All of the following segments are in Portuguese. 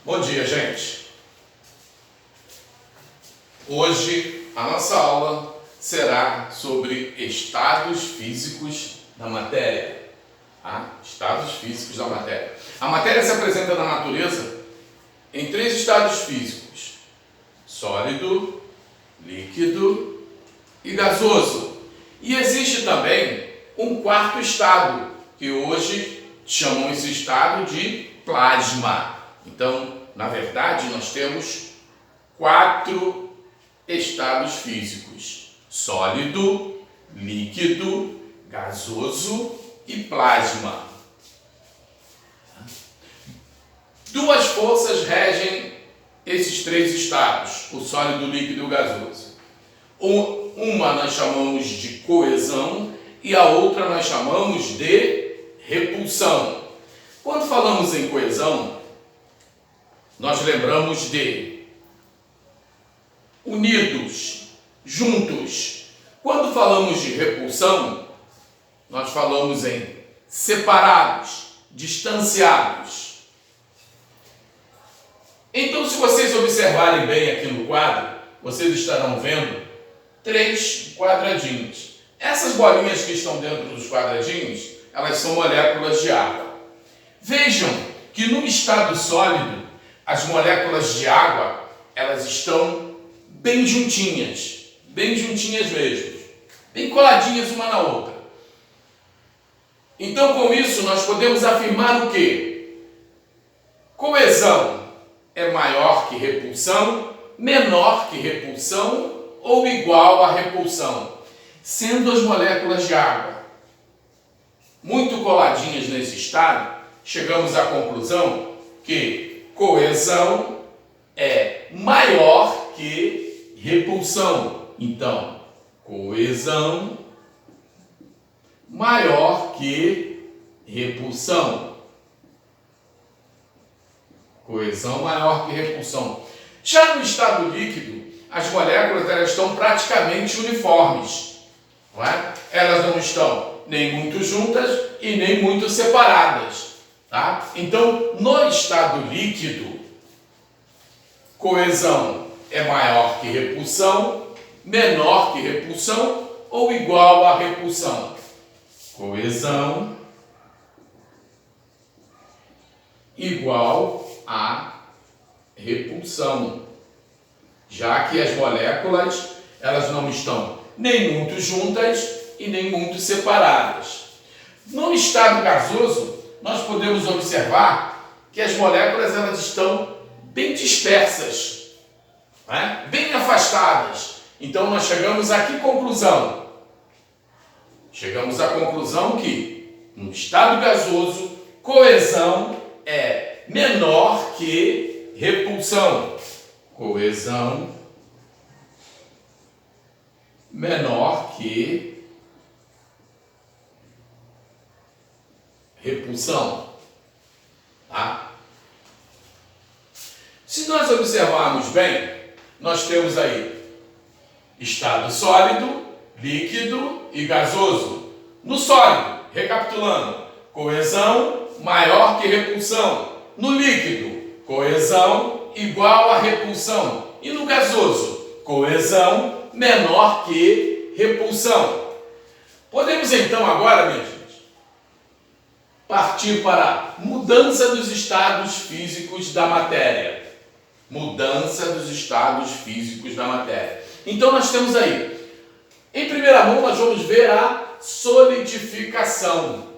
Bom dia, gente. Hoje a nossa aula será sobre estados físicos da matéria. Tá? Estados físicos da matéria. A matéria se apresenta na natureza em três estados físicos: sólido, líquido e gasoso. E existe também um quarto estado, que hoje chamam esse estado de plasma. Então, na verdade, nós temos 4 estados físicos: sólido, líquido, gasoso e plasma. 2 forças regem esses 3 estados, o sólido, o líquido e o gasoso. Uma nós chamamos de coesão e a outra nós chamamos de repulsão. Quando falamos em coesão, nós lembramos de unidos, juntos. Quando falamos de repulsão, nós falamos em separados, distanciados. Então, se vocês observarem bem aqui no quadro, vocês estarão vendo 3 quadradinhos. Essas bolinhas que estão dentro dos quadradinhos, elas são moléculas de água. Vejam que no estado sólido, as moléculas de água, elas estão bem juntinhas mesmo, bem coladinhas uma na outra. Então, com isso, nós podemos afirmar o quê? Coesão é maior que repulsão, menor que repulsão ou igual a repulsão, sendo as moléculas de água muito coladinhas nesse estado, chegamos à conclusão que coesão é maior que repulsão. Então, coesão maior que repulsão. Coesão maior que repulsão. Já no estado líquido, as moléculas elas estão praticamente uniformes. Não é? Elas não estão nem muito juntas e nem muito separadas. Tá? Então, no estado líquido, coesão é maior que repulsão, menor que repulsão ou igual a repulsão. Coesão igual a repulsão, já que as moléculas elas não estão nem muito juntas e nem muito separadas. No estado gasoso, nós podemos observar que as moléculas elas estão bem dispersas, né? Bem afastadas. Então, nós chegamos a que conclusão? Chegamos à conclusão que, no estado gasoso, coesão é menor que repulsão. Coesão menor que repulsão. Tá? Se nós observarmos bem, nós temos aí estado sólido, líquido e gasoso. No sólido, recapitulando, coesão maior que repulsão. No líquido, coesão igual a repulsão. E no gasoso, coesão menor que repulsão. Podemos então agora, minha gente, partir para a mudança dos estados físicos da matéria. Mudança dos estados físicos da matéria. Então nós temos aí, em primeira mão, nós vamos ver a solidificação.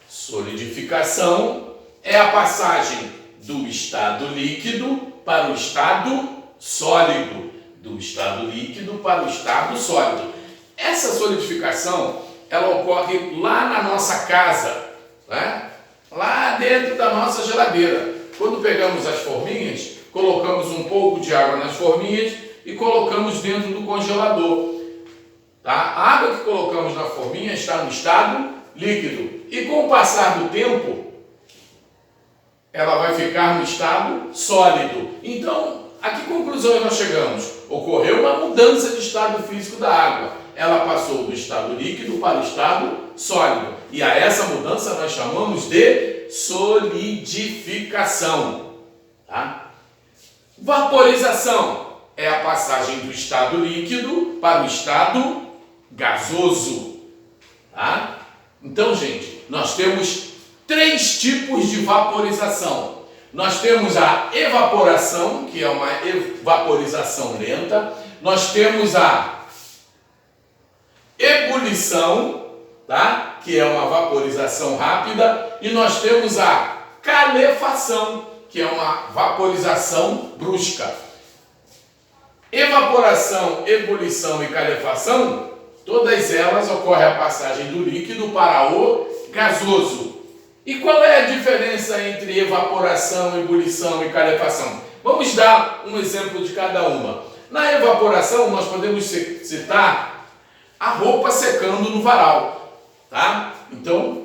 Solidificação é a passagem do estado líquido para o estado sólido. Do estado líquido para o estado sólido. Essa solidificação, ela ocorre lá na nossa casa, né? Lá dentro da nossa geladeira. Quando pegamos as forminhas, colocamos um pouco de água nas forminhas e colocamos dentro do congelador. Tá? A água que colocamos na forminha está no estado líquido. E com o passar do tempo, ela vai ficar no estado sólido. Então, a que conclusão nós chegamos? Ocorreu uma mudança de estado físico da água. Ela passou do estado líquido para o estado sólido. E a essa mudança nós chamamos de solidificação. Tá? Vaporização é a passagem do estado líquido para o estado gasoso. Tá? Então, gente, nós temos 3 tipos de vaporização. Nós temos a evaporação, que é uma evaporização lenta. Nós temos a ebulição, tá? Que é uma vaporização rápida. E nós temos a calefação, que é uma vaporização brusca. Evaporação, ebulição e calefação, todas elas ocorrem a passagem do líquido para o gasoso. E qual é a diferença entre evaporação, ebulição e calefação? Vamos dar um exemplo de cada uma. Na evaporação, nós podemos citar a roupa secando no varal, tá? Então,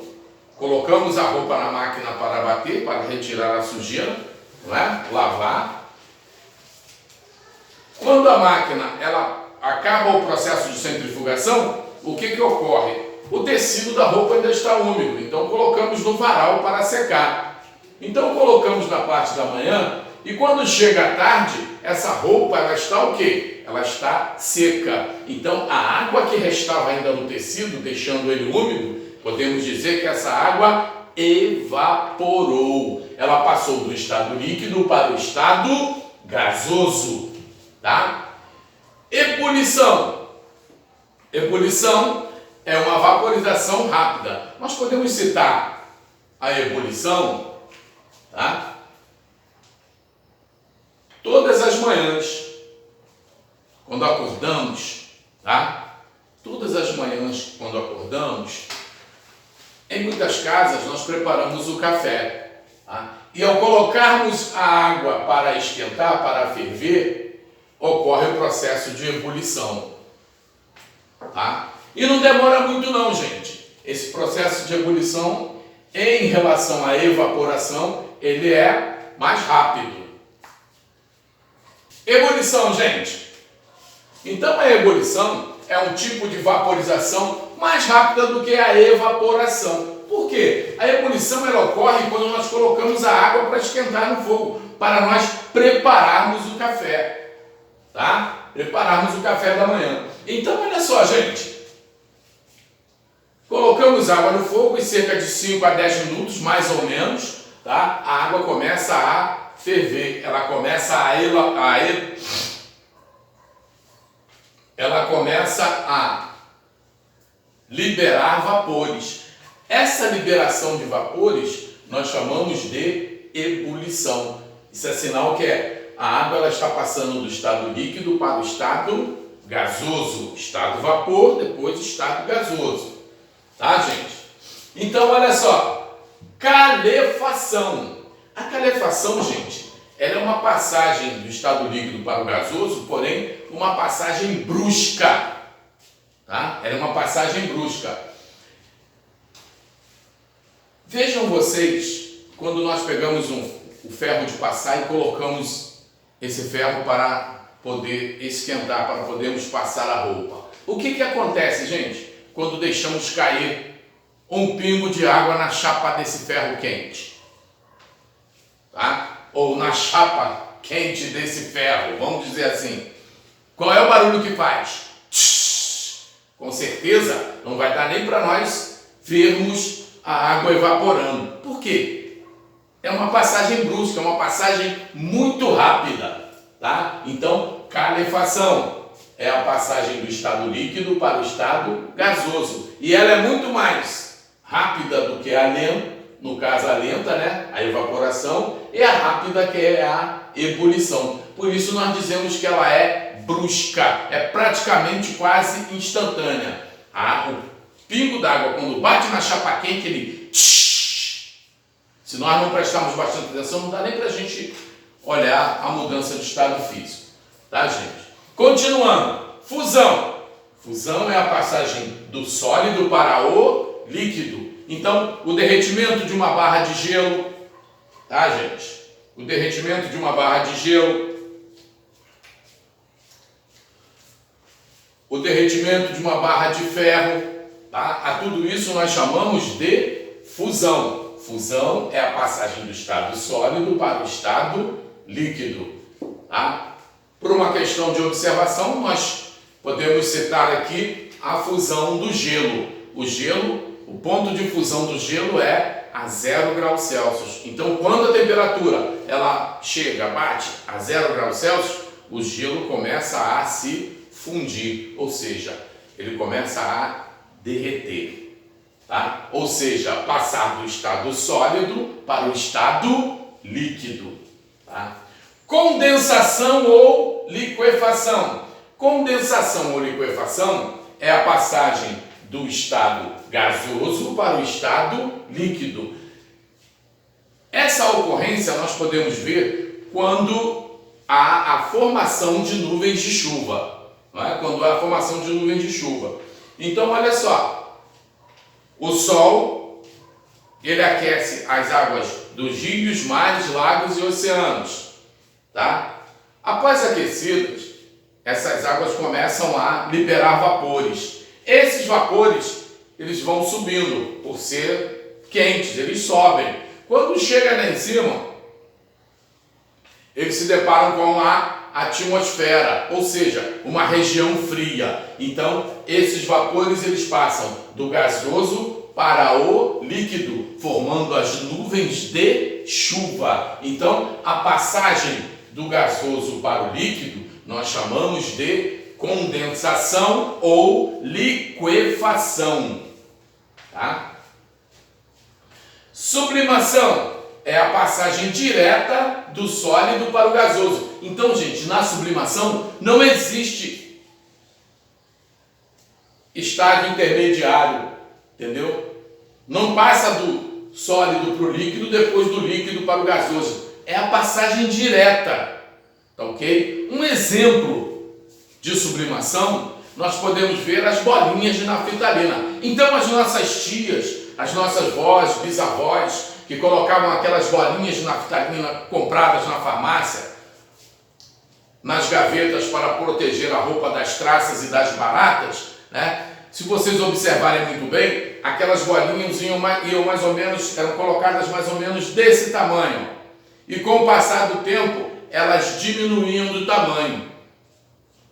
colocamos a roupa na máquina para bater, para retirar a sujeira, não é? Lavar. Quando a máquina ela acaba o processo de centrifugação, o que ocorre? O tecido da roupa ainda está úmido, então colocamos no varal para secar. Então colocamos na parte da manhã e quando chega a tarde, essa roupa ela está o quê? Ela está seca. Então a água que restava ainda no tecido, deixando ele úmido, podemos dizer que essa água evaporou. Ela passou do estado líquido para o estado gasoso. Tá? Ebulição. Ebulição é uma vaporização rápida. Nós podemos citar a ebulição, tá? Todas as manhãs, quando acordamos, tá? Todas as manhãs, quando acordamos, em muitas casas nós preparamos o café, tá? E ao colocarmos a água para esquentar, para ferver, ocorre o processo de ebulição, tá? E não demora muito não, gente. Esse processo de ebulição, em relação à evaporação, ele é mais rápido. Ebulição, gente. Então a ebulição é um tipo de vaporização mais rápida do que a evaporação. Por quê? A ebulição ela ocorre quando nós colocamos a água para esquentar no fogo, para nós prepararmos o café. Tá? Prepararmos o café da manhã. Então, olha só, gente. Colocamos água no fogo e cerca de 5 a 10 minutos, mais ou menos, tá? A água começa a ferver. Ela começa a liberar vapores. Essa liberação de vapores nós chamamos de ebulição. Isso é sinal que a água ela está passando do estado líquido para o estado gasoso. Estado vapor, depois estado gasoso. Tá, gente? Então, olha só. Calefação. A calefação, gente, ela é uma passagem do estado líquido para o gasoso, porém, uma passagem brusca. Tá? Ela é uma passagem brusca. Vejam vocês, quando nós pegamos o ferro de passar e colocamos esse ferro para poder esquentar, para podermos passar a roupa. O que acontece, gente, quando deixamos cair um pingo de água na chapa desse ferro quente? Tá? Ou na chapa quente desse ferro, vamos dizer assim. Qual é o barulho que faz? Tsh! Com certeza não vai dar nem para nós vermos a água evaporando. Por quê? É uma passagem brusca, é uma passagem muito rápida, tá? Então, calefação é a passagem do estado líquido para o estado gasoso. E ela é muito mais rápida do que a lenta, no caso a lenta, né? A evaporação, e a rápida que é a ebulição. Por isso nós dizemos que ela é brusca, é praticamente quase instantânea. O pingo d'água, quando bate na chapa quente, ele... Se nós não prestarmos bastante atenção, não dá nem para a gente olhar a mudança de estado físico. Tá, gente? Continuando. Fusão. Fusão é a passagem do sólido para o líquido. Então, o derretimento de uma barra de gelo. Tá, gente? O derretimento de uma barra de gelo. O derretimento de uma barra de ferro. Tá? A tudo isso nós chamamos de fusão. Fusão é a passagem do estado sólido para o estado líquido. Tá? Por uma questão de observação, nós podemos citar aqui a fusão do gelo. O ponto de fusão do gelo é a 0 graus Celsius. Então, quando a temperatura ela bate a 0 graus Celsius, o gelo começa a se fundir, ou seja, ele começa a derreter, tá? Ou seja, passar do estado sólido para o estado líquido, tá? Condensação ou liquefação. Condensação ou liquefação é a passagem do estado gasoso para o estado líquido. Essa ocorrência nós podemos ver quando há a formação de nuvens de chuva. Não é? Quando há a formação de nuvens de chuva. Então, olha só. O Sol, ele aquece as águas dos rios, mares, lagos e oceanos. Tá? Após aquecidas, essas águas começam a liberar vapores. Esses vapores, eles vão subindo por ser quentes, eles sobem. Quando chega lá em cima, eles se deparam com a atmosfera, ou seja, uma região fria. Então, esses vapores eles passam do gasoso para o líquido, formando as nuvens de chuva. Então, a passagem do gasoso para o líquido nós chamamos de condensação ou liquefação. Tá? Sublimação é a passagem direta do sólido para o gasoso. Então, gente, na sublimação não existe estágio intermediário, entendeu? Não passa do sólido para o líquido, depois do líquido para o gasoso. É a passagem direta, tá ok? Um exemplo de sublimação, nós podemos ver as bolinhas de naftalina. Então, as nossas tias, as nossas vós, bisavós, que colocavam aquelas bolinhas de naftalina compradas na farmácia, nas gavetas para proteger a roupa das traças e das baratas, né? Se vocês observarem muito bem, aquelas bolinhas iam mais ou menos, eram colocadas mais ou menos desse tamanho. E com o passar do tempo, elas diminuíam de tamanho.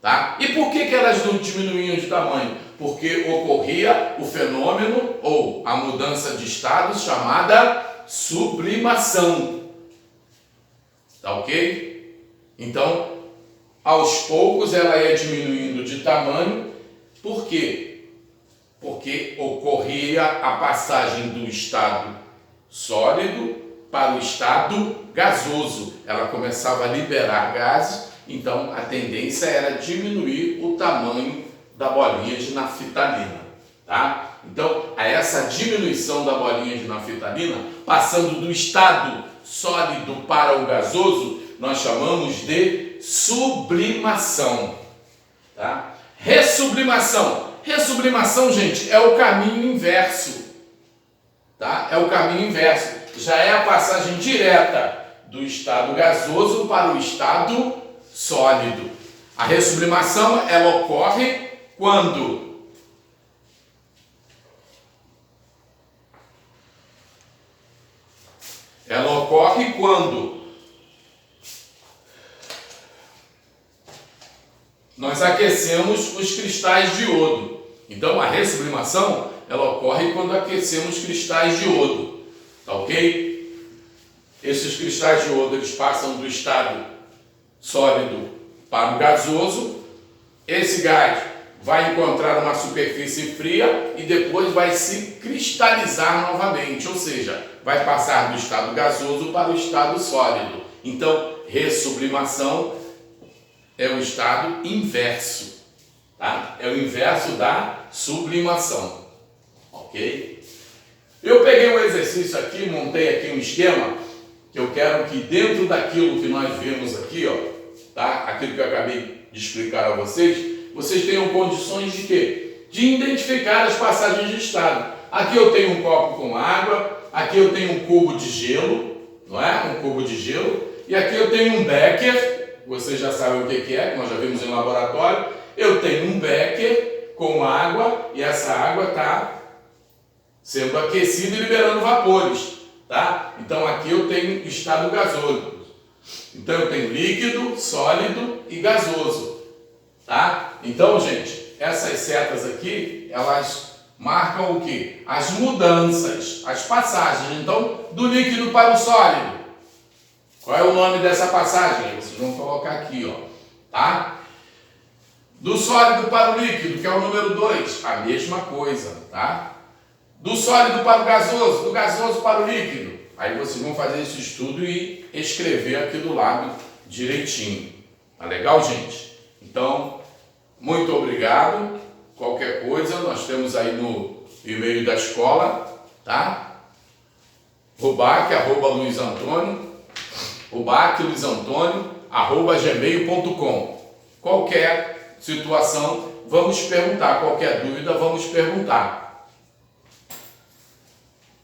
Tá? E por que elas não diminuíam de tamanho? Porque ocorria o fenômeno ou a mudança de estado chamada sublimação. Tá ok? Então, aos poucos ela ia diminuindo de tamanho. Por quê? Porque ocorria a passagem do estado sólido para o estado gasoso. Ela começava a liberar gases, então a tendência era diminuir o tamanho da bolinha de naftalina. Tá? Então, a essa diminuição da bolinha de naftalina, passando do estado sólido para o gasoso, nós chamamos de sublimação. Tá? Ressublimação. Ressublimação, gente, é o caminho inverso. Tá? É o caminho inverso. Já é a passagem direta do estado gasoso para o estado sólido. A ressublimação, ela ocorre quando nós aquecemos os cristais de iodo. Então, a ressublimação, ela ocorre quando aquecemos cristais de iodo. Tá ok? Esses cristais de iodo, eles passam do estado sólido para o gasoso. Esse gás vai encontrar uma superfície fria e depois vai se cristalizar novamente, ou seja, vai passar do estado gasoso para o estado sólido. Então, ressublimação é o estado inverso, tá? É o inverso da sublimação, ok? Eu peguei um exercício aqui, montei aqui um esquema que eu quero que dentro daquilo que nós vemos aqui, ó, tá? Aquilo que eu acabei de explicar a vocês, vocês tenham condições de quê? De identificar as passagens de estado. Aqui eu tenho um copo com água, aqui eu tenho um cubo de gelo, não é? Um cubo de gelo, e aqui eu tenho um becker, vocês já sabem o que é, nós já vimos em laboratório. Eu tenho um becker com água e essa água está sendo aquecida e liberando vapores, tá? Então aqui eu tenho estado gasoso. Então eu tenho líquido, sólido e gasoso, tá? Então, gente, essas setas aqui, elas marcam o quê? As mudanças, as passagens. Então, do líquido para o sólido. Qual é o nome dessa passagem? Vocês vão colocar aqui, ó, tá? Do sólido para o líquido, que é o número 2, a mesma coisa, tá? Do sólido para o gasoso, do gasoso para o líquido. Aí vocês vão fazer esse estudo e escrever aqui do lado direitinho. Tá legal, gente? Então, muito obrigado. Qualquer coisa, nós temos aí no e-mail da escola, tá? rubac@luizantônio, rubac@luizantônio@gmail.com. Qualquer situação, vamos perguntar. Qualquer dúvida, vamos perguntar.